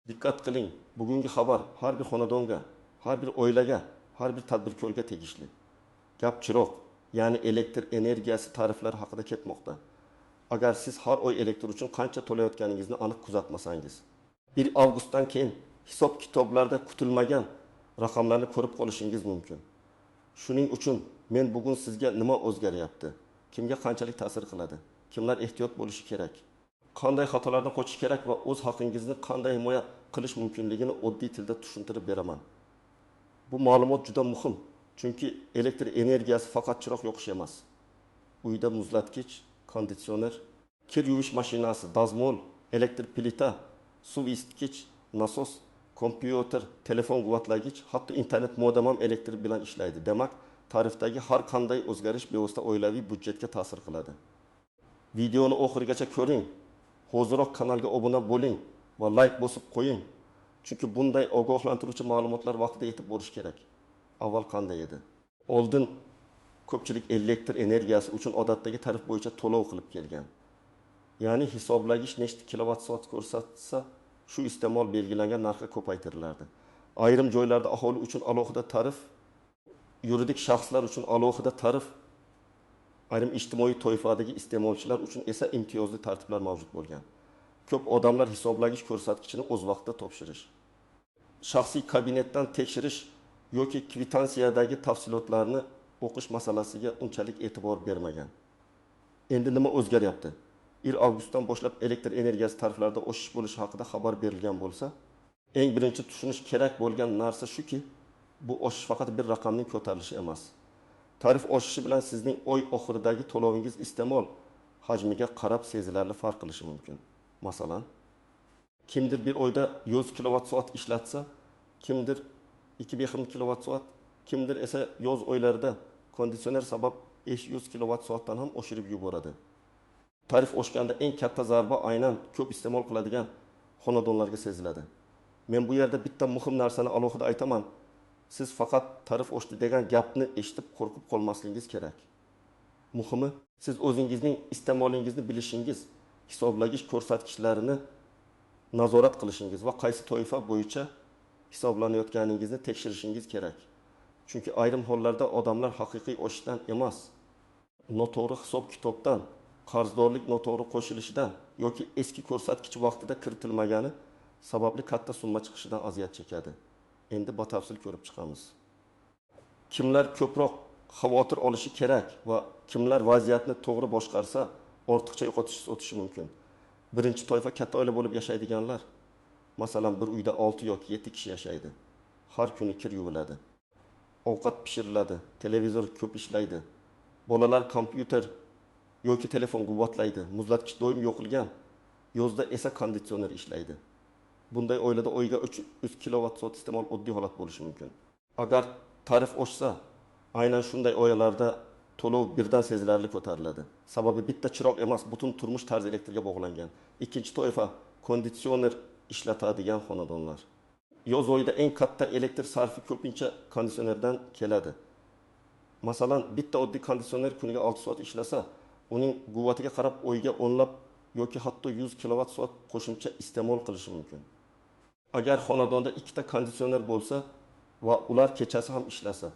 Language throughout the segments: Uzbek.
Diqqat qiling, bugungi xabar har bir xonadonga, har bir oilaga, har bir tadbirkorga tegishli. Gap chiroq, ya'ni elektr energiyasi tariflari haqida ketmoqda. Agar siz har oy elektr uchun qancha to'layotganingizni aniq kuzatmasangiz, 1 avgustdan keyin hisob kitoblarda kutilmagan raqamlarni ko'rib qolishingiz mumkin. Shuning uchun men bugun sizga nima o'zgaryapti, kimga qanchalik ta'sir qiladi, kimlar ehtiyot bo'lishi kerak, qanday xatolardan qochish kerak va o'z haqingizni qanday himoya qilish mumkinligini oddiy tilda tushuntirib beraman. Bu ma'lumot juda muhim, chunki elektr energiyasi faqat chiroq yoqish emas. Uyda muzlatkich, konditsioner, kir yuvish mashinasi, dazmol, elektr plita, suv isitgich, nasos, kompyuter, telefon quvvatlagich, hatto internet modem ham elektr bilan ishlaydi. Demak, tarifdagi har qanday o'zgarish bevosita oilaviy byudjetga ta'sir qiladi. Videoni oxirigacha ko'ring. Hoziroq kanalga obuna bo'ling va like bosib qo'ying. Chunki bunday ogohlantiruvchi ma'lumotlar vaqtida yetib borish kerak. Avval qanday edi? Oldin ko'pchilik elektr energiyasi uchun odatdagi tarif bo'yicha to'lov qilib kelgan. Ya'ni hisoblagich nechta kilovatt-soat ko'rsatsa, shu iste'mol belgilangan narxga ko'paytirilardi. Ayrim joylarda aholi uchun alohida tarif, yuridik shaxslar uchun alohida tarif, ayrim ijtimoiy toifadagi iste'molchilar uchun esa imtiyozli tartiblar mavjud bo'lgan. Ko'p odamlar hisoblagich ko'rsatkichini o'z vaqtida topshirish, shaxsiy kabinetdan tekshirish yoki kvitansiyadagi tafsilotlarni o'qish masalasiga unchalik e'tibor bermagan. Endi nima o'zgaryapti? 1 avgustdan boshlab elektr energiyasi tariflarida oshish bo'lishi haqida xabar berilgan bo'lsa, eng birinchi tushunish kerak bo'lgan narsa shuki, bu oshish faqat bir raqamning ko'tarilishi emas. Tarif oshishi bilan sizning oy oxiridagi to'lovingiz iste'mol hajmiga qarab sezilarli farq qilishi mumkin. Masalan, kimdir bir oyda 100 kilovatt-soat ishlatsa, kimdir 200 kilovatt-soat, kimdir esa yoz oylarida konditsioner sabab 500 kilovatt-soatdan ham oshirib yuboradi. Tarif oshganda eng katta zarba aynan ko'p iste'mol qiladigan xonadonlarga seziladi. Men bu yerda bitta muhim narsani alohida aytaman. Siz faqat tarif oshdi degan gapni eshitib qo'rqib qolmasligingiz kerak. Muhimi, siz o'zingizning iste'molingizni bilishingiz, hisoblagich ko'rsatkichlarini nazorat qilishingiz va qaysi toifa bo'yicha hisoblanayotganingizni tekshirishingiz kerak. Chunki ayrim hollarda odamlar haqiqiy oshishdan emas, noto'g'ri hisob-kitobdan, qarzdorlik noto'g'ri qo'shilishidan yoki eski ko'rsatkich vaqtida kiritilmagani sababli katta summa chiqishidan aziyat chekadi. Endi batafsil ko'rib chiqamiz. Kimlar ko'proq xavotir olishi kerak va kimlar vaziyatni to'g'ri boshqarsa, ortiqcha yo'qotish o'tishi mumkin. Birinchi toifa katta oila bo'lib yashaydiganlar. Masalan, bir uyda 6 yoki 7 kishi yashaydi. Har kuni kir yuviladi. Ovqat pishiriladi, televizor ko'p ishlaydi. Bolalar kompyuter yoki telefon quvvatlaydi. Muzlatkich doim yo'qilgan. Yozda esa konditsioner ishlaydi. Bunday oilada oyga 300 kilovatt-soat iste'mol oddiy holat bo'lishi mumkin. Agar tarif oshsa, aynan shunday oilalarda to'lov birdan sezilarli ko'tariladi. Sababi bitta chiroq emas, butun turmush tarzi elektrga bog'langan. Ikkinchi toifa konditsioner ishlatadigan xonadonlar. Yoz oyida eng katta elektr sarfi ko'pincha konditsionerdan keladi. Masalan, bitta oddiy konditsioner kuniga 6 soat ishlasa, uning quvvatiga qarab oyga o'nlab yoki hatto 100 kilovatt-soat qo'shimcha iste'mol qilishi mumkin. Agar xonadonda ikkita konditsioner bo'lsa va ular kechasi ham ishlasa,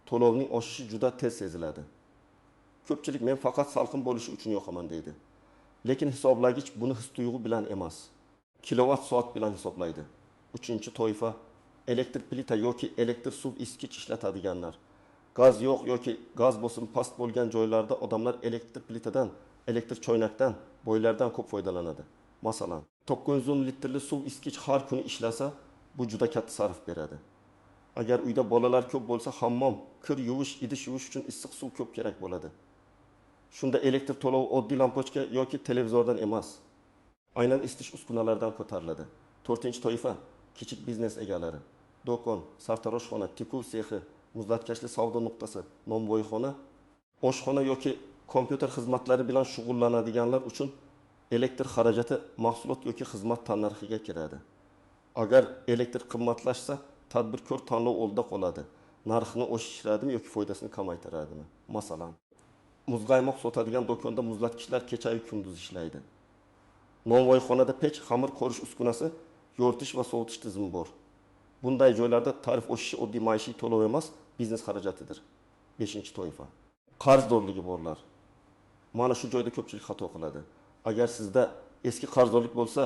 to'lovning oshishi juda tez seziladi. Ko'pchilik men faqat salqin bo'lishi uchun yoqaman deydi. Lekin hisoblagich buni his-tuyg'u bilan emas, kilovatt-soat bilan hisoblaydi. Uchinchi toifa elektr plita yoki elektr suv isitgich ishlatadiganlar. Gaz yo'q yoki gaz bosimi past bo'lgan joylarda odamlar elektr plitadan, elektr choynakdan, boylardan ko'p foydalanadi. Masalan, 910 litrli suv isitgich har kuni ishlasa, bu juda katta sarf beradi. Agar uyda bolalar ko'p bo'lsa, hammom, kir yuvish, idish yuvish uchun issiq suv ko'p kerak bo'ladi. Shunda elektr to'lovi oddiy lampochka yoki televizordan emas, aynan isitish uskunalardan ko'tariladi. 4-toifa kichik biznes egalari, do'kon, sartaroshxona, tikuv sexi, muzlatkashli savdo nuqtasi, nonvoyxona, oshxona yoki kompyuter xizmatlari bilan shug'ullanadiganlar uchun elektr xarajati mahsulot yoki xizmat tannarxiga kiradi. Agar elektr qimmatlashsa, tadbirkor tanlov oldida qoladi. Narxini oshiradimi yoki foydasini kamaytiradimi? Masalan, muzqaymoq sotadigan do'konda muzlatkichlar kecha-yu kunduz ishlaydi. Nonvoyxonada pech, xamir qorish uskunasi yoritish va sovutish tizimi bor. Bunday joylarda tarif oshishi oddiy maishiy to'lov emas, biznes xarajatidir. 5-toifa. Qarzdorligi borlar. Mana shu joyda ko'pchilik xato qiladi. Agar sizda eski qarzdorlik bo'lsa,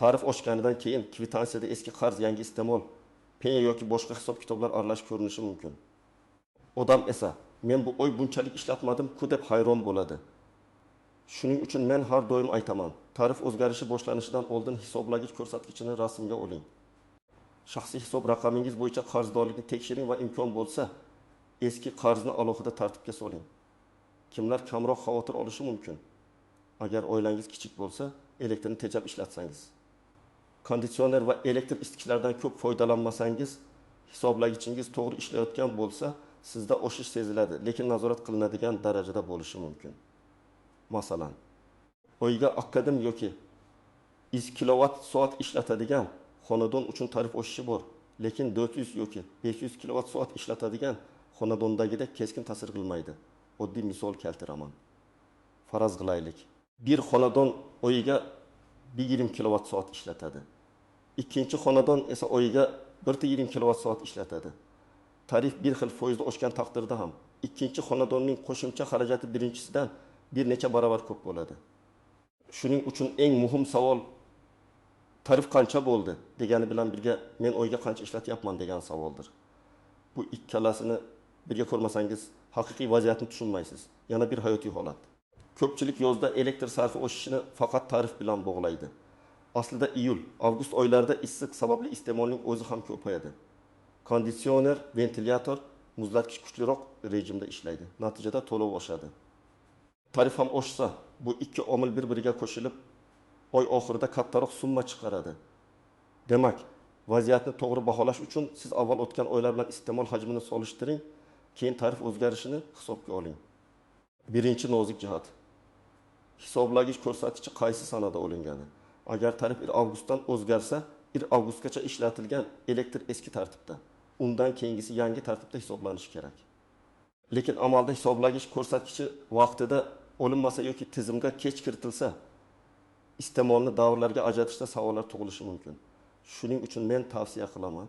tarif oshganidan keyin kvitansiyada eski qarz, yangi iste'mol, penya yoki boshqa hisob-kitoblar aralashib ko'rinishi mumkin. Odam esa, men bu oy bunchalik ishlatmadim-ku deb hayron bo'ladi. Shuning uchun men har doim aytaman, tarif o'zgarishi boshlanishidan oldin hisoblagich ko'rsatkichini rasmga oling. Shaxsiy hisob raqamingiz bo'yicha qarzdorlikni tekshiring va imkon bo'lsa, eski qarzni alohida tartibga soling. Kimlar kamroq xavotir olishi mumkin? Agar oilangiz kichik bo'lsa, elektrni tejab ishlatsangiz. Konditsioner va elektr isitgichlardan ko'p foydalanmasangiz, hisoblagichingiz to'g'ri ishlayotgan bo'lsa, sizda oshish seziladi, lekin nazorat qilinadigan darajada bo'lishi mumkin. Masalan, oyiga akadem yoki 100 kilovat soat ishlatadigan xonadon uchun tarif oshishi bor, lekin 400 yoki 500 kilovat soat ishlatadigan xonadondagidek keskin ta'sir qilmaydi. Oddiy misol keltiraman. Faraz qilaylik. Bir xonadon oyiga 120 kilovat soat ishlatadi. Ikkinchi xonadon esa oyiga 120 kilovat soat ishlatadi. Tarif bir xil foizda oshgan taqdirda ham ikkinchi xonadonning qo'shimcha xarajati birinchisidan bir necha barobar ko'p bo'ladi. Shuning uchun eng muhim savol tarif qancha bo'ldi degani bilan birga men oyga qancha ishlatyapman degan savoldir. Bu ikkalasini birga ko'rmasangiz haqiqiy vaziyatni tushunmaysiz. Yana bir hayotiy holat. Ko'pchilik yozda elektr sarfi oshishini faqat tarif bilan bog'laydi. Aslida iyul, avgust oylarida issiq sababli iste'molning o'zi ham ko'payadi. Konditsioner, ventilyator, muzlatgich kuchliroq rejimda ishlaydi. Natijada to'lov oshadi. Tarif ham oshsa, bu ikki omil bir-biriga qo'shilib, oy oxirida kattaroq summa chiqaradi. Demak, vaziyatni to'g'ri baholash uchun siz avval o'tgan oylar bilan iste'mol hajmini solishtiring, keyin tarif o'zgarishini hisobga oling. Birinchi nozik jihat. Hisoblagich ko'rsatkichi qaysi sanada olingani? Agar tarif 1 avgustdan o'zgarsa, 1 avgustgacha ishlatilgan elektr eski tartibda, undan keyingisi yangi tartibda hisoblanishi kerak. Lekin amalda hisoblagich ko'rsatkichi vaqtida olinmasa yoki tizimga kech kiritilsa, iste'molni davrlarga ajratishda savollar tug'ilishi mumkin. Shuning uchun men tavsiya qilaman.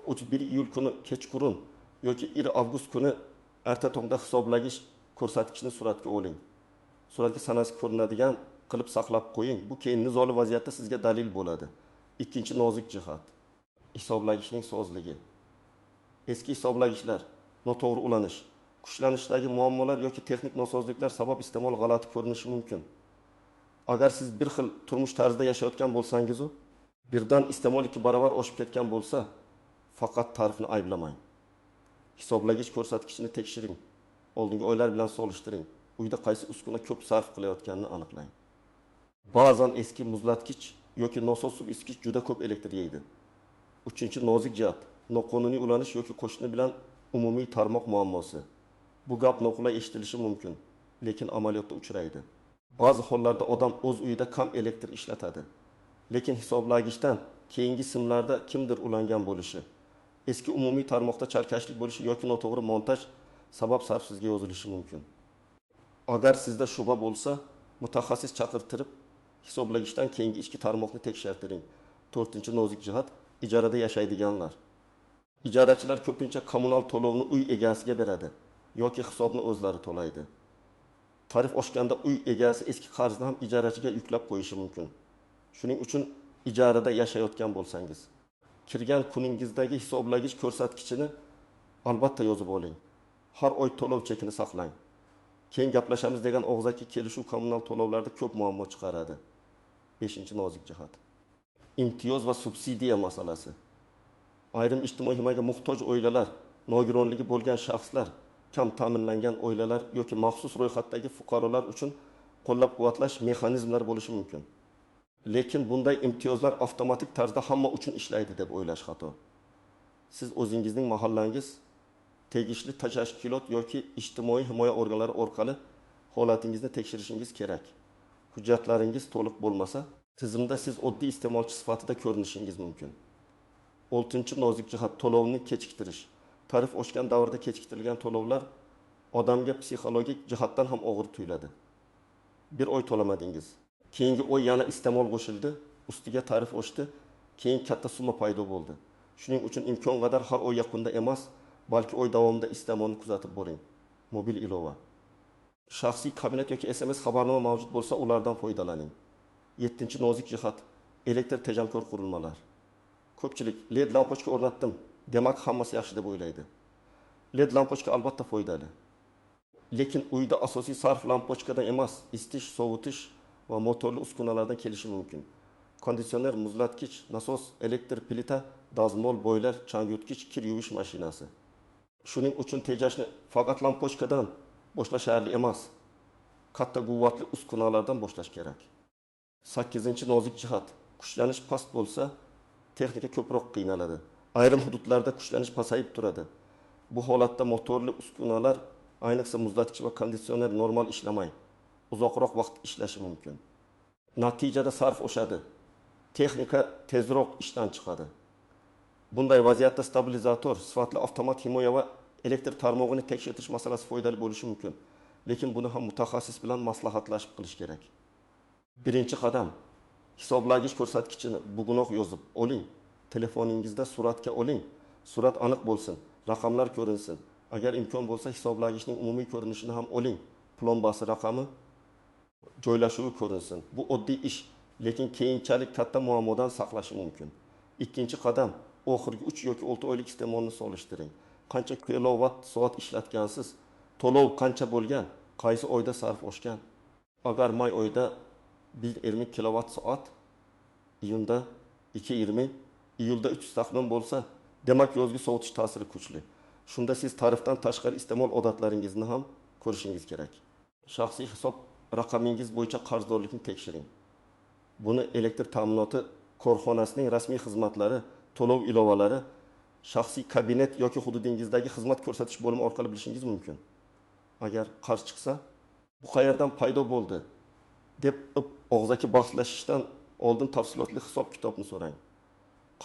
1 iyul kuni kechqurun yoki 1 avgust kuni erta tongda hisoblagich ko'rsatkichini suratga oling. Suratga sanasi ko'rinadigan qilib saqlab qo'ying. Bu keyin nizoli vaziyatda sizga dalil bo'ladi. Ikkinchi nozik jihat. Hisoblagichning sozligi. Eski hisoblagichlar noto'g'ri ulanish, kuchlanishdagi muammolar yoki texnik nosozliklar sabab iste'mol g'alati ko'rinishi mumkin. Agar siz bir xil turmush tarzida yashayotgan bo'lsangiz, birdan iste'mol 2 barobar oshib ketgan bo'lsa, faqat tarifni ayblamang. Hisoblagich ko'rsatkichini tekshiring. Oldingi oylar bilan solishtiring. Uyda qaysi uskuna ko'p sarf qilayotganini aniqlang. Ba'zan eski muzlatgich yoki nosoz suv isitgich juda ko'p elektr yeydi. 3-nozik jihat, noqonuniy ulanish yoki qo'shni bilan umumiy tarmoq muammosi. Bu gap noqulay eshitilishi mumkin, lekin amaliyotda uchraydi. Ba'zi hollarda odam o'z uyida kam elektr ishlatadi, lekin hisoblagichdan keyingi simlarda kimdir ulangan bo'lishi, eski umumiy tarmoqda chalkashlik bo'lishi yoki noto'g'ri montaj sabab sarfsizga yozilishi mumkin. Agar sizda shubha bo'lsa, mutaxassis chaqirtirib, hisoblagichdan keyingi ichki tarmoqni tekshirtiring. 4-nozik jihat, ijarada yashaydiganlar. Ijarachilar ko'pincha kommunal to'lovni uy egasiga beradi yoki hisobni o'zlari to'laydi. Tarif oshganda uy egasi eski qarzni ham ijarachiga yuklab qo'yishi mumkin. Shuning uchun ijarada yashayotgan bo'lsangiz, kirgan kuningizdagi hisoblagich ko'rsatkichini albatta yozib oling. Har oy to'lov chekini saqlang. Keyin gaplashamiz degan og'zaki kelishuv kommunal to'lovlarda ko'p muammo chiqaradi. 5-nozik jihat. Imtiyoz va subsidiya masalasi. Ayrim ijtimoiy himoyaga muhtoj oilalar, nogironligi bo'lgan shaxslar, kam ta'minlangan oilalar yoki maxsus ro'yxatdagi fuqarolar uchun qo'llab-quvvatlash mexanizmlari bo'lishi mumkin. Lekin bunday imtiyozlar avtomatik tarzda hamma uchun ishlaydi deb o'ylash xato. Siz o'zingizning mahallangiz, tegishli tashkilot yoki ijtimoiy himoya organlari orqali holatingizni tekshirishingiz kerak. Hujjatlaringiz to'liq bo'lmasa, tizimda siz oddiy iste'molchi sifatida ko'rinishingiz mumkin. 6-nozik jihat, to'lovni kechiktirish. Tarif oshgan davrda kechiktirilgan to'lovlar odamga psixologik jihatdan ham og'ir tuyuladi. Bir oy to'lamadingiz. Keyingi oy yana iste'mol qo'shildi, ustiga tarif oshdi. keyin katta summa paydo bo'ldi. Shuning uchun imkon qadar har oy yakunda emas, balki oy davomida iste'molni kuzatib boring. Mobil ilova. Shaxsiy kabinet yoki SMS xabarnoma mavjud bo'lsa, ulardan foydalaning. 7-chi nozik jihat elektr tejamkor qurilmalar. Ko'pchilik LED lampochka o'rnatdim, demak hammasi yaxshi deb o'ylaydi. LED lampochka albatta foydali. Lekin uyda asosiy sarf lampochkadan emas, isitish, sovutish va motorli uskunalardan kelishi mumkin. Konditsioner, muzlatkich, nasos, elektr plita, dazmol, boyler, changyutgich, kir yuvish mashinasi. Shuning uchun tejashni faqat lampochkadan boshlash yetarli emas. Katta quvvatli uskunalardan boshlash kerak. 8-chi nozik jihat. Kuchlanish past bo'lsa, texnika ko'proq qiynaladi. Ayrim hududlarda kuchlanish pasayib turadi. Bu holatda motorli uskunalar, ayniqsa muzlatkich va konditsioner normal ishlamay, uzoqroq vaqt ishlashi mumkin. Natijada sarf oshadi. Texnika tezroq ishdan chiqadi. Bunday vaziyatda stabilizator, sifatli avtomat himoya va elektr tarmog'ini tekshirish masalasi foydali bo'lishi mumkin. Lekin buni ham mutaxassis bilan maslahatlashib qilish kerak. Birinchi qadam, hisoblagich ko'rsatkichini bugunoq yozib oling. Telefoningizda suratga oling. Surat aniq bo'lsin, raqamlar ko'rinsin. Agar imkon bo'lsa, hisoblagichning umumiy ko'rinishini ham oling. Plombasi raqami, joylashuvi ko'rinsin. Bu oddiy ish, lekin keyinchalik katta muammodan saqlashi mumkin. Ikkinchi qadam, oxirgi 3 yoki 6 oylik iste'molni solishtiring. Qancha kilovat soat ishlatgansiz, to'lov qancha bo'lgan, qaysi oyda sarf oshgan. Agar may oyida 120 kilovat soat, iyunda 220, iyulda 300 taxmin bo'lsa, demak yozgi sovutish ta'siri kuchli. Shunda siz tarifdan tashqari iste'mol odatlaringizni ham ko'rishingiz kerak. Shaxsiy hisob raqamingiz bo'yicha qarzdorlikni tekshiring. Buni elektr ta'minoti korxonasining rasmiy xizmatlari, to'lov ilovalari, shaxsiy kabinet yoki hududingizdagi xizmat ko'rsatish bo'limi orqali bilishingiz mumkin. Agar qarz chiqsa, bu qayerdan paydo bo'ldi deb og'zaki bahslashishdan oldin tafsilotli hisob kitobni so'rang.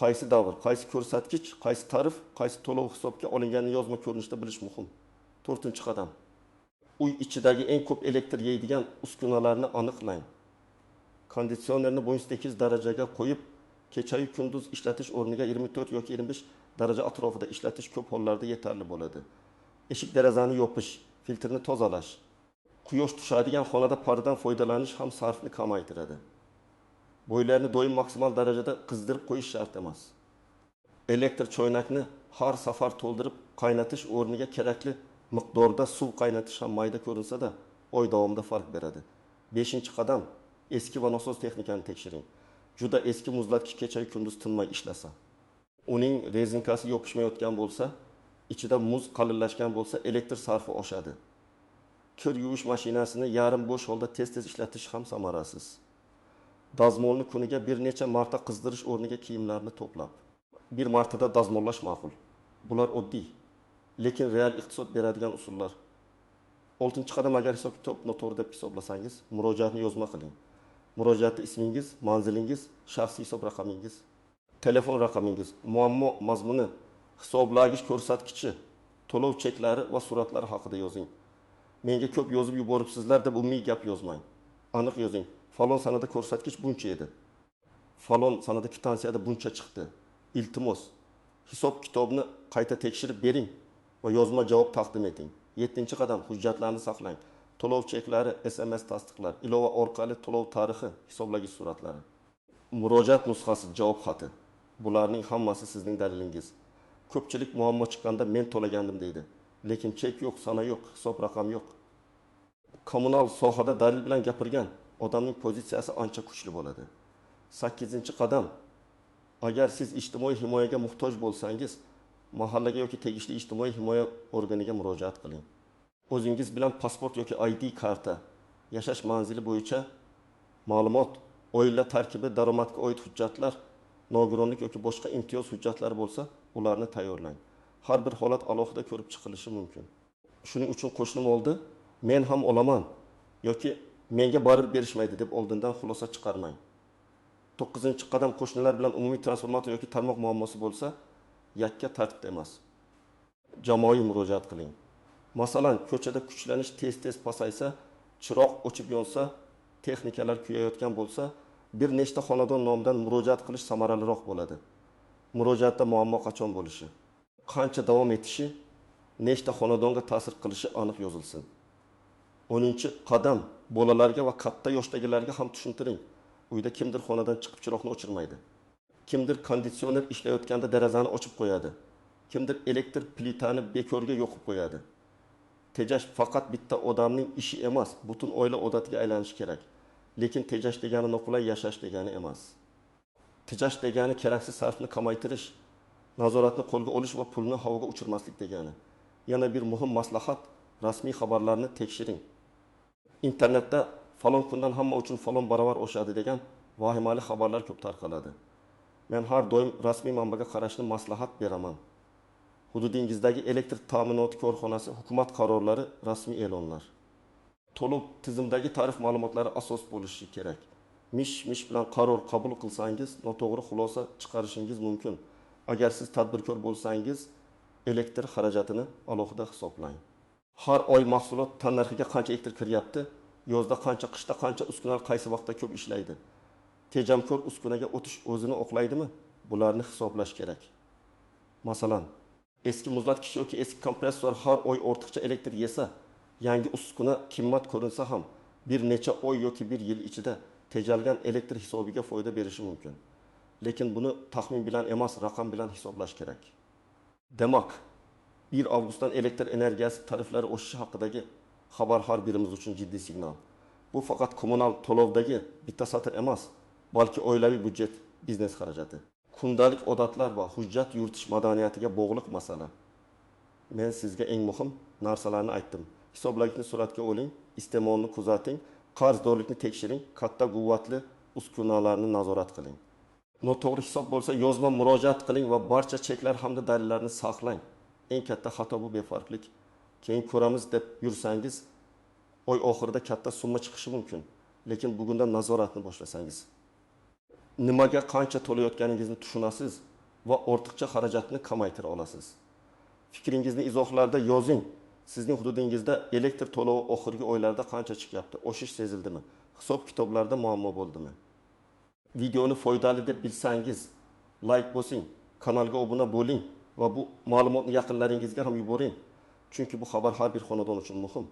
Qaysi davr, qaysi ko'rsatkich, qaysi tarif, qaysi to'lov hisobga olinganini yozma ko'rinishda bilish muhim. 4-qadam. Uy ichidagi eng ko'p elektr yeydigan uskunalarni aniqlang. Konditsionerni 8 darajaga qo'yib, kecha-yu kunduz ishlatish o'rniga 24 yoki 25 daraja atrofida ishlatish ko'p hollarda yetarli bo'ladi. Eshik derazani yopish, filtrni tozalash. Quyosh tushadigan xonada pardadan foydalanish ham sarfni kamaytiradi. Boylarni doim maksimal darajada qizdirib qo'yish shart emas. Elektr choynakni har safar to'ldirib qaynatish o'rniga kerakli miqdorda suv qaynatish ham mayda ko'rinsa-da, oy davomida farq beradi. 5-qadam, eski va nasos texnikani tekshiring. Juda eski muzlatkich kecha-yu kunduz tinmay ishlasa, uning rezinkasi yopishmayotgan bo'lsa, ichida muz qalinlashgan bo'lsa, elektr sarfi oshadi. Kir yuvish mashinasini yarim bo'sh holda tez-tez ishlatish ham samarasiz. Dazmolni kuniga bir necha marta qizdirish o'rniga kiyimlarni to'plab, bir martada dazmollash ma'qul. Bular oddiy, lekin real iqtisod beradigan usullar. 6-qadam, agar hisob kitobni noto'g'ri deb hisoblasangiz, murojaatni yozma qiling. Murojaatda ismingiz, manzilingiz, shaxsiy hisob raqamingiz, telefon raqamingiz, muammo mazmuni, hisoblagich ko'rsatkichi, to'lov cheklari va suratlari haqida yozing. Menga ko'p yozib yuboribsizlar deb umumiy gap yozmang. Aniq yozing. Falon sanada ko'rsatkich buncha edi. Falon sanada kvitantsiyada buncha chiqdi. Iltimos, hisob kitobni qayta tekshirib bering va yozma javob taqdim eting. 7-qadam, hujjatlarni saqlang. To'lov cheklari, SMS tasdiqlar, ilova orqali to'lov tarixi, hisoblagich suratlari. Murojaat nusxasi, javob xati. Bularning hammasi sizning dalilingiz. Ko'pchilik muammo chiqqanda men to'lagandim deydi. Lekin chek yo'q, sana yo'q, hisob raqam yo'q. Kommunal sohada dalil bilan gapirgan odamning pozitsiyasi ancha kuchli bo'ladi. 8-qadam. Agar siz ijtimoiy himoyaga muhtoj bo'lsangiz, mahallaga yoki tegishli ijtimoiy himoya organiga murojaat qiling. O'zingiz bilan pasport yoki ID karta, yashash manzili bo'yicha ma'lumot, oila tarkibi, daromadga oid hujjatlar, nogironlik yoki boshqa imtiyoz hujjatlari bo'lsa, ularni tayyorlang. Har bir holat alohida ko'rib chiqilishi mumkin. Shuning uchun qo'shnim oldi, men ham olaman yoki menga barib berishmaydi deb oldindan xulosa chiqarmang. 9-qadam, qo'shnilar bilan umumiy transformator yoki tarmoq muammosi bo'lsa, yakka tartibda emas, jamoaviy murojaat qiling. Masalan, ko'chada kuchlanish tez-tez pasaysa, chiroq o'chib yonsa, texnikalar kuyayotgan bo'lsa, bir nechta xonadon nomidan murojaat qilish samaraliroq bo'ladi. Murojaatda muammo qachon bo'lishi, qancha davom etishi, nechta xonadonga ta'sir qilishi aniq yozilsin. 10-qadam bolalarga va katta yoshdagilarga ham tushuntiring. Uyda kimdir xonadan chiqib chiroqni o'chirmaydi. Kimdir konditsioner ishlayotganda derazani ochib qo'yadi. Kimdir elektr plitani bekorga yoqib qo'yadi. Tejash faqat bitta odamning ishi emas, butun oila odatiga aylanishi kerak. Lekin tejash degani noqulay yashash degani emas. Tejash degani keraksiz sarfni kamaytirish, nazoratni qo'lga olish va pulni havoga uchirmaslik degani. Yana bir muhim maslahat, rasmiy xabarlarni tekshiring. Internetda falon kundan hamma uchun falon barobar oshadi degan vahimali xabarlar ko'p tarqaladi. Men har doim rasmiy manbaga qarashni maslahat beraman. Hududingizdagi elektr ta'minoti korxonasi, hukumat qarorlari, rasmiy e'lonlar. To'lov tizimdagi tarif ma'lumotlari asos bo'lishi kerak. Mish-mish bilan qaror qabul qilsangiz, noto'g'ri xulosa chiqarishingiz mumkin. Agar siz tadbirkor bo'lsangiz, elektr xarajatini alohida hisoblang. Har oy mahsulot tannarxiga qancha elektr kiryapti, yozda qancha, qishda qancha, uskunalar qaysi vaqtda ko'p ishlaydi. Tejamkor uskunaga o'tish o'zini oqlaydimi? Bularni hisoblash kerak. Masalan, eski muzlatgich yoki eski kompressor har oy ortiqcha elektr yesa, yangi uskuna qimmat ko'rinsa ham bir necha oy yoki bir yil ichida tejalgan elektr hisobiga foyda berishi mumkin. Lekin buni taxmin bilan emas, raqam bilan hisoblash kerak. Demak, 1 avgustdan elektr energiyasi tariflari o'sishi haqidagi xabar har birimiz uchun jiddiy signal. Bu faqat kommunal to'lovdagi bitta satr emas, balki oilaviy byudjet, biznes xarajati, kundalik odatlar va hujjat yuritish madaniyatiga bog'liq masala. Men sizga eng muhim narsalarni aytdim. Hisoblagichni suratga oling, iste'molni kuzating, qarzdorlikni tekshiring, katta quvvatli uskunalarni nazorat qiling. Noto'g'ri hisob bo'lsa, yozma murojaat qiling va barcha cheklar hamda dalillarni saqlang. Eng katta xato bu befarqlik. Keyin ko'ramiz deb yursangiz, oy oxirida katta summa chiqishi mumkin. Lekin bugundan nazoratni boshlasangiz, nimaga qancha to'layotganingizni tushunasiz va ortiqcha xarajatni kamaytira olasiz. Fikringizni izohlarda yozing. Sizning hududingizda elektr to'lovi oxirgi oylarda qancha chiqyapti? Oshish sezildimi? Hisob kitoblarda muammo bo'ldimi? Videoni foydali deb bilsangiz, like bosing, kanalga obuna bo'ling va bu ma'lumotni yaqinlaringizga ham yuboring. Chunki bu xabar har bir xonadon uchun muhim.